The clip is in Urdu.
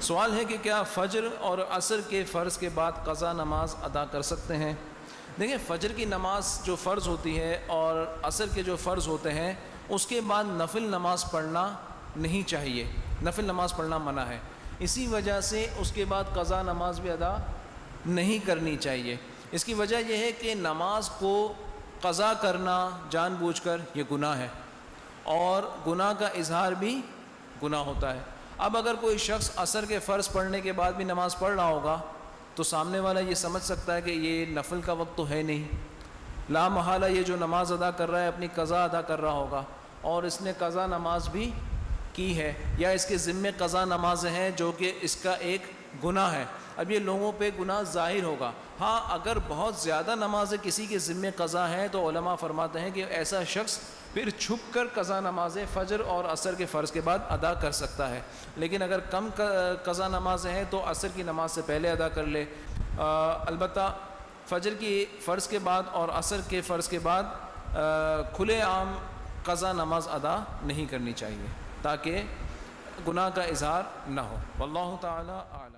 سوال ہے کہ کیا فجر اور عصر کے فرض کے بعد قضا نماز ادا کر سکتے ہیں؟ دیکھیں، فجر کی نماز جو فرض ہوتی ہے اور عصر کے جو فرض ہوتے ہیں اس کے بعد نفل نماز پڑھنا نہیں چاہیے، نفل نماز پڑھنا منع ہے۔ اسی وجہ سے اس کے بعد قضا نماز بھی ادا نہیں کرنی چاہیے۔ اس کی وجہ یہ ہے کہ نماز کو قضا کرنا جان بوجھ کر یہ گناہ ہے، اور گناہ کا اظہار بھی گناہ ہوتا ہے۔ اب اگر کوئی شخص عصر کے فرض پڑھنے کے بعد بھی نماز پڑھ رہا ہوگا تو سامنے والا یہ سمجھ سکتا ہے کہ یہ نفل کا وقت تو ہے نہیں، لا محالہ یہ جو نماز ادا کر رہا ہے اپنی قضا ادا کر رہا ہوگا، اور اس نے قضا نماز بھی کی ہے، یا اس کے ذمے قضا نمازیں ہیں جو کہ اس کا ایک گناہ ہے۔ اب یہ لوگوں پہ گناہ ظاہر ہوگا۔ ہاں، اگر بہت زیادہ نمازیں کسی کے ذمے قضا ہیں تو علماء فرماتے ہیں کہ ایسا شخص پھر چھپ کر قضا نمازیں فجر اور عصر کے فرض کے بعد ادا کر سکتا ہے، لیکن اگر کم قضا نمازیں ہیں تو عصر کی نماز سے پہلے ادا کر لے۔ البتہ فجر کی فرض کے بعد اور عصر کے فرض کے بعد کھلے عام قضا نماز ادا نہیں کرنی چاہیے تاکہ گناہ کا اظہار نہ ہو۔ واللہ تعالی اعلم۔